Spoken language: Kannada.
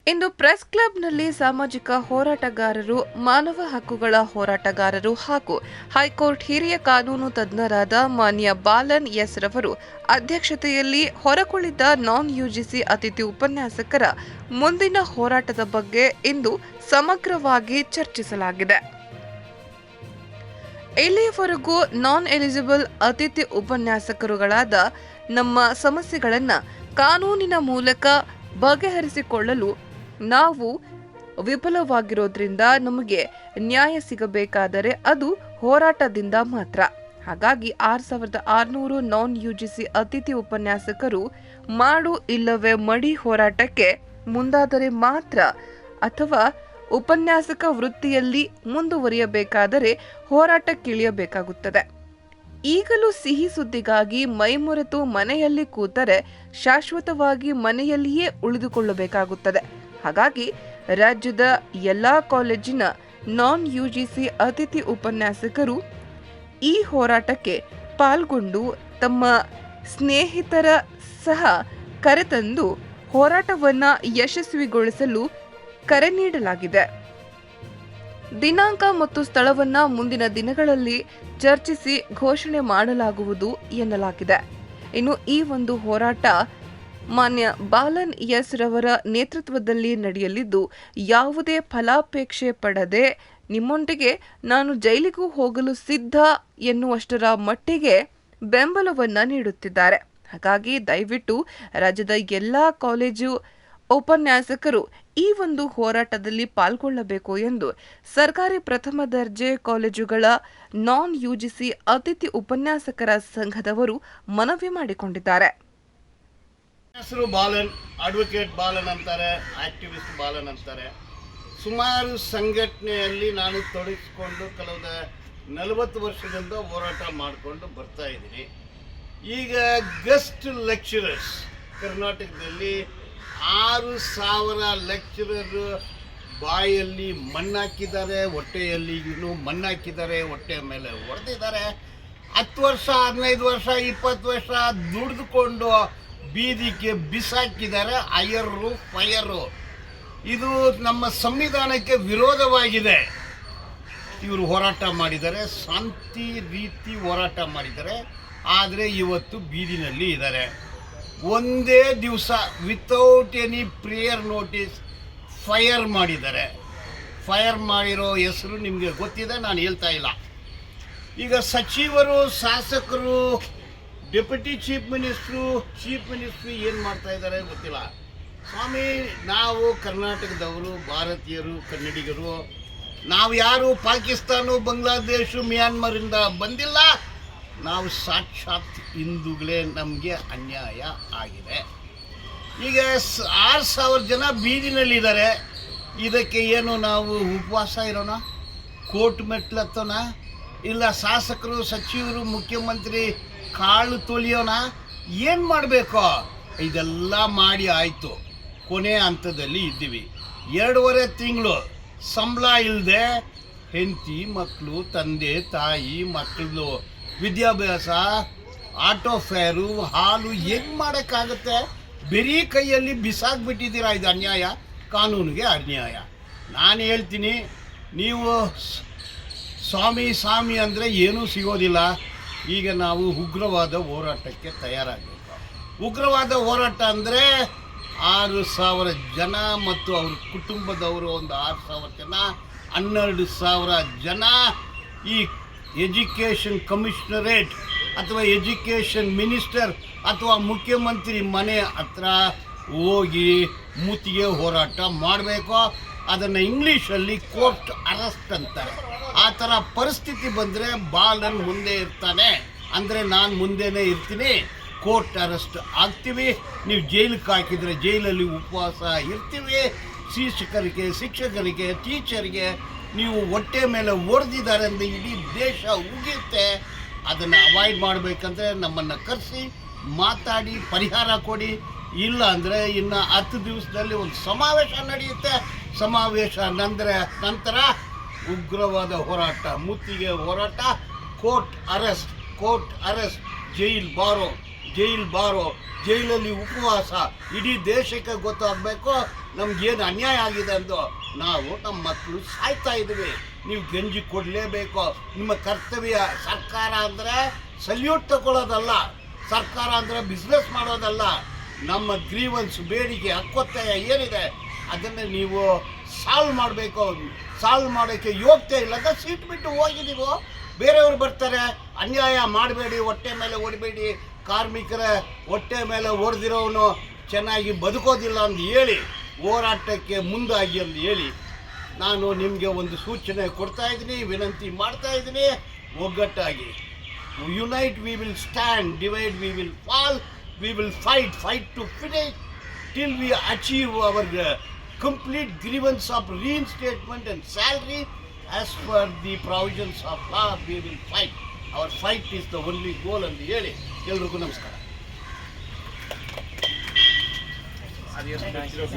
ಇಂದು ಪ್ರೆಸ್ ಕ್ಲಬ್ನಲ್ಲಿ ಸಾಮಾಜಿಕ ಹೋರಾಟಗಾರರು, ಮಾನವ ಹಕ್ಕುಗಳ ಹೋರಾಟಗಾರರು ಹಾಗೂ ಹೈಕೋರ್ಟ್ ಹಿರಿಯ ಕಾನೂನು ತಜ್ಞರಾದ ಮಾನ್ಯ ಬಾಲನ್ ಎಸ್ ರವರು ಅಧ್ಯಕ್ಷತೆಯಲ್ಲಿ ಹೊರಗುಳಿದ ನಾನ್ ಯುಜಿಸಿ ಅತಿಥಿ ಉಪನ್ಯಾಸಕರ ಮುಂದಿನ ಹೋರಾಟದ ಬಗ್ಗೆ ಇಂದು ಸಮಗ್ರವಾಗಿ ಚರ್ಚಿಸಲಾಗಿದೆ. ಇಲ್ಲಿಯವರೆಗೂ ನಾನ್ ಎಲಿಜಿಬಲ್ ಅತಿಥಿ ಉಪನ್ಯಾಸಕರುಗಳಾದ ನಮ್ಮ ಸಮಸ್ಯೆಗಳನ್ನು ಕಾನೂನಿನ ಮೂಲಕ ಬಗೆಹರಿಸಿಕೊಳ್ಳಲು ನಾವು ವಿಫಲವಾಗಿರೋದ್ರಿಂದ ನಮಗೆ ನ್ಯಾಯ ಸಿಗಬೇಕಾದರೆ ಅದು ಹೋರಾಟದಿಂದ ಮಾತ್ರ. ಹಾಗಾಗಿ 6,600 ನಾನ್ ಯುಜಿಸಿ ಅತಿಥಿ ಉಪನ್ಯಾಸಕರು ಮಾಡು ಇಲ್ಲವೇ ಮಡಿ ಹೋರಾಟಕ್ಕೆ ಮುಂದಾದರೆ ಮಾತ್ರ, ಅಥವಾ ಉಪನ್ಯಾಸಕ ವೃತ್ತಿಯಲ್ಲಿ ಮುಂದುವರಿಯಬೇಕಾದರೆ ಹೋರಾಟಕ್ಕಿಳಿಯಬೇಕಾಗುತ್ತದೆ. ಈಗಲೂ ಸಿಹಿ ಸುದ್ದಿಗಾಗಿ ಮೈಮರೆತು ಮನೆಯಲ್ಲಿ ಕೂತರೆ ಶಾಶ್ವತವಾಗಿ ಮನೆಯಲ್ಲಿಯೇ ಉಳಿದುಕೊಳ್ಳಬೇಕಾಗುತ್ತದೆ. ಹಾಗಾಗಿ ರಾಜ್ಯದ ಎಲ್ಲಾ ಕಾಲೇಜಿನ ನಾನ್ ಯುಜಿಸಿ ಅತಿಥಿ ಉಪನ್ಯಾಸಕರು ಈ ಹೋರಾಟಕ್ಕೆ ಪಾಲ್ಗೊಂಡು ತಮ್ಮ ಸ್ನೇಹಿತರ ಸಹ ಕರೆತಂದು ಹೋರಾಟವನ್ನು ಯಶಸ್ವಿಗೊಳಿಸಲು ಕರೆ ನೀಡಲಾಗಿದೆ. ದಿನಾಂಕ ಮತ್ತು ಸ್ಥಳವನ್ನು ಮುಂದಿನ ದಿನಗಳಲ್ಲಿ ಚರ್ಚಿಸಿ ಘೋಷಣೆ ಮಾಡಲಾಗುವುದು ಎನ್ನಲಾಗಿದೆ. ಇನ್ನು ಈ ಒಂದು ಹೋರಾಟ ಮಾನ್ಯ ಬಾಲನ್ ಎಸ್ ರವರ ನೇತೃತ್ವದಲ್ಲಿ ನಡೆಯಲಿದ್ದು, ಯಾವುದೇ ಫಲಾಪೇಕ್ಷೆ ಪಡದೆ ನಿಮ್ಮೊಂದಿಗೆ ನಾನು ಜೈಲಿಗೂ ಹೋಗಲು ಸಿದ್ಧ ಎನ್ನುವಷ್ಟರ ಮಟ್ಟಿಗೆ ಬೆಂಬಲವನ್ನ ನೀಡುತ್ತಿದ್ದಾರೆ. ಹಾಗಾಗಿ ದಯವಿಟ್ಟು ರಾಜ್ಯದ ಎಲ್ಲಾ ಕಾಲೇಜು ಉಪನ್ಯಾಸಕರು ಈ ಒಂದು ಹೋರಾಟದಲ್ಲಿ ಪಾಲ್ಗೊಳ್ಳಬೇಕು ಎಂದು ಸರ್ಕಾರಿ ಪ್ರಥಮ ದರ್ಜೆ ಕಾಲೇಜುಗಳ ನಾನ್ ಯುಜಿಸಿ ಅತಿಥಿ ಉಪನ್ಯಾಸಕರ ಸಂಘದವರು ಮನವಿ ಮಾಡಿಕೊಂಡಿದ್ದಾರೆ. ಹೆಸರು ಬಾಲನ್, ಅಡ್ವೊಕೇಟ್ ಬಾಲನ್ ಅಂತಾರೆ, ಆಕ್ಟಿವಿಸ್ಟ್ ಬಾಲನ್ ಅಂತಾರೆ. ಸುಮಾರು ಸಂಘಟನೆಯಲ್ಲಿ ನಾನು ತೊಡಗಿಸಿಕೊಂಡು ಕಳೆದ 40 ವರ್ಷದಿಂದ ಹೋರಾಟ ಮಾಡಿಕೊಂಡು ಬರ್ತಾ ಇದ್ದೀನಿ. ಈಗ ಗೆಸ್ಟ್ ಲೆಕ್ಚರರ್ಸ್ ಕರ್ನಾಟಕದಲ್ಲಿ 6,000 ಲೆಕ್ಚರರ್ ಬಾಯಲ್ಲಿ ಮಣ್ಣಾಕಿದ್ದಾರೆ, ಹೊಟ್ಟೆಯಲ್ಲಿ ಮಣ್ಣಾಕಿದ್ದಾರೆ, ಹೊಟ್ಟೆ ಮೇಲೆ ಹೊಡೆದಿದ್ದಾರೆ. 10 ವರ್ಷ, 15 ವರ್ಷ, 20 ವರ್ಷ ದುಡಿದುಕೊಂಡು ಬೀದಿಗೆ ಬಿಸಾಕಿದ್ದಾರೆ. ಐಯರು ಫೈಯರು. ಇದು ನಮ್ಮ ಸಂವಿಧಾನಕ್ಕೆ ವಿರೋಧವಾಗಿದೆ. ಇವರು ಹೋರಾಟ ಮಾಡಿದ್ದಾರೆ, ಶಾಂತಿ ರೀತಿ ಹೋರಾಟ ಮಾಡಿದ್ದಾರೆ. ಆದರೆ ಇವತ್ತು ಬೀದಿನಲ್ಲಿ ಇದ್ದಾರೆ. ಒಂದೇ ದಿವಸ without any prayer notice fire ಮಾಡಿದ್ದಾರೆ. ಫೈರ್ ಮಾಡಿರೋ ಹೆಸರು ನಿಮಗೆ ಗೊತ್ತಿದೆ, ನಾನು ಹೇಳ್ತಾ ಇಲ್ಲ. ಈಗ ಸಚಿವರು, ಶಾಸಕರು, ಡೆಪ್ಯೂಟಿ ಚೀಫ್ ಮಿನಿಸ್ಟ್ರು ಏನು ಮಾಡ್ತಾ ಇದ್ದಾರೆ ಗೊತ್ತಿಲ್ಲ. ಸ್ವಾಮಿ, ನಾವು ಕರ್ನಾಟಕದವರು, ಭಾರತೀಯರು, ಕನ್ನಡಿಗರು, ನಾವು ಯಾರು ಪಾಕಿಸ್ತಾನ, ಬಾಂಗ್ಲಾದೇಶ, ಮ್ಯಾನ್ಮಾರಿಂದ ಬಂದಿಲ್ಲ. ನಾವು ಸಾಕ್ಷಾತ್ ಹಿಂದೂಗಳೇ. ನಮಗೆ ಅನ್ಯಾಯ ಆಗಿದೆ. ಈಗ 6,000 ಜನ ಬೀದಿನಲ್ಲಿದ್ದಾರೆ. ಇದಕ್ಕೆ ಏನು ನಾವು ಉಪವಾಸ ಇರೋಣ? ಕೋರ್ಟ್ ಮೆಟ್ಲತ್ತೋಣ? ಇಲ್ಲ ಶಾಸಕರು, ಸಚಿವರು, ಮುಖ್ಯಮಂತ್ರಿ ಕಾಳು ತೊಳಿಯೋಣ? ಏನು ಮಾಡಬೇಕು? ಇದೆಲ್ಲ ಮಾಡಿ ಆಯಿತು. ಕೊನೆ ಹಂತದಲ್ಲಿ ಇದ್ದೀವಿ. 2.5 ತಿಂಗಳು ಸಂಬಳ ಇಲ್ಲದೆ ಹೆಂಡತಿ, ಮಕ್ಕಳು, ತಂದೆ ತಾಯಿ, ಮಕ್ಕಳು ವಿದ್ಯಾಭ್ಯಾಸ, ಆಟೋ ಫೇರು, ಹಾಲು ಏನು ಮಾಡೋಕ್ಕಾಗುತ್ತೆ? ಬರೀ ಕೈಯಲ್ಲಿ ಬಿಸಾಕ್ಬಿಟ್ಟಿದ್ದೀರಾ. ಇದು ಅನ್ಯಾಯ, ಕಾನೂನಿಗೆ ಅನ್ಯಾಯ. ನಾನು ಹೇಳ್ತೀನಿ, ನೀವು ಸ್ವಾಮಿ ಅಂದರೆ ಏನೂ ಸಿಗೋದಿಲ್ಲ. ಈಗ ನಾವು ಉಗ್ರವಾದ ಹೋರಾಟಕ್ಕೆ ತಯಾರಾಗಬೇಕು. ಉಗ್ರವಾದ ಹೋರಾಟ ಅಂದರೆ 6,000 ಜನ ಮತ್ತು ಅವ್ರ ಕುಟುಂಬದವರು ಒಂದು 6,000 ಜನ, 12,000 ಜನ ಈ ಎಜುಕೇಷನ್ ಕಮಿಷನರೇಟ್ ಅಥವಾ ಎಜುಕೇಷನ್ ಮಿನಿಸ್ಟರ್ ಅಥವಾ ಮುಖ್ಯಮಂತ್ರಿ ಮನೆ ಹತ್ರ ಹೋಗಿ ಮುತ್ತಿಗೆ ಹೋರಾಟ ಮಾಡಬೇಕು. ಅದನ್ನು ಇಂಗ್ಲೀಷಲ್ಲಿ ಕೋರ್ಟ್ ಅರೆಸ್ಟ್ ಅಂತಾರೆ. ಆ ಥರ ಪರಿಸ್ಥಿತಿ ಬಂದರೆ ಬಾಲನ್ ಮುಂದೆ ಇರ್ತಾನೆ, ಅಂದರೆ ನಾನು ಮುಂದೆನೇ ಇರ್ತೀನಿ. ಕೋರ್ಟ್ ಅರೆಸ್ಟ್ ಆಗ್ತೀವಿ. ನೀವು ಜೈಲಿಗೆ ಹಾಕಿದರೆ ಜೈಲಲ್ಲಿ ಉಪವಾಸ ಇರ್ತೀವಿ. ಶಿಕ್ಷಕರಿಗೆ, ಟೀಚರಿಗೆ ನೀವು ಹೊಟ್ಟೆ ಮೇಲೆ ಹೊಡೆದಿದ್ದಾರೆ ಅಂದರೆ ಇಡೀ ದೇಶ ಉಗಿಯುತ್ತೆ. ಅದನ್ನು ಅವಾಯ್ಡ್ ಮಾಡಬೇಕಂದ್ರೆ ನಮ್ಮನ್ನು ಕರೆಸಿ ಮಾತಾಡಿ ಪರಿಹಾರ ಕೊಡಿ. ಇಲ್ಲ ಅಂದರೆ ಇನ್ನು 10 ದಿವಸದಲ್ಲಿ ಒಂದು ಸಮಾವೇಶ ನಡೆಯುತ್ತೆ. ಸಮಾವೇಶ ನಂತರ ಉಗ್ರವಾದ ಹೋರಾಟ, ಮುತ್ತಿಗೆ ಹೋರಾಟ, ಕೋರ್ಟ್ ಅರೆಸ್ಟ್, ಜೈಲ್ ಬಾರೋ ಜೈಲ್ ಬಾರೋ, ಜೈಲಲ್ಲಿ ಉಪವಾಸ, ಇಡೀ ದೇಶಕ್ಕೆ ಗೊತ್ತಾಗಬೇಕು ನಮ್ಗೇನು ಅನ್ಯಾಯ ಆಗಿದೆ ಅಂದು. ನಾವು ನಮ್ಮ ಮಕ್ಕಳು ಸಾಯ್ತಾ ಇದ್ದೀವಿ, ನೀವು ಗಂಜಿ ಕೊಡಲೇಬೇಕು, ನಿಮ್ಮ ಕರ್ತವ್ಯ. ಸರ್ಕಾರ ಅಂದರೆ ಸಲ್ಯೂಟ್ ತಗೊಳ್ಳೋದಲ್ಲ, ಸರ್ಕಾರ ಅಂದರೆ ಬಿಸ್ನೆಸ್ ಮಾಡೋದಲ್ಲ. ನಮ್ಮ ಗ್ರೀವನ್ಸ್, ಬೇಡಿಕೆ, ಹಕ್ಕೊತ್ತಾಯ ಏನಿದೆ ಅದನ್ನು ನೀವು ಸಾಲ್ವ್ ಮಾಡಬೇಕು. ಸಾಲ್ವ್ ಮಾಡೋಕ್ಕೆ ಯೋಗ್ಯತೆ ಇಲ್ಲದ ಸೀಟ್ ಬಿಟ್ಟು ಹೋಗಿ ನೀವು ಬೇರೆಯವರು ಬರ್ತಾರೆ. ಅನ್ಯಾಯ ಮಾಡಬೇಡಿ, ಹೊಟ್ಟೆ ಮೇಲೆ ಹೊಡಿಬೇಡಿ, ಕಾರ್ಮಿಕರ ಹೊಟ್ಟೆ ಮೇಲೆ ಹೊಡೆದಿರೋನು ಚೆನ್ನಾಗಿ ಬದುಕೋದಿಲ್ಲ ಅಂತ ಹೇಳಿ ಹೋರಾಟಕ್ಕೆ ಮುಂದಾಗಿ ಅಂತ ಹೇಳಿ ನಾನು ನಿಮಗೆ ಒಂದು ಸೂಚನೆ ಕೊಡ್ತಾ ಇದ್ದೀನಿ, ವಿನಂತಿ ಮಾಡ್ತಾ ಇದ್ದೀನಿ. ಒಗ್ಗಟ್ಟಾಗಿ unite we will stand, divide we will fall, we will fight to finish till we achieve our complete grievance of reinstatement and salary as per the provisions of law. We will fight. Our fight is the only goal ಅಂತ ಹೇಳಿ ಎಲ್ರಿಗೂ ನಮಸ್ಕಾರ.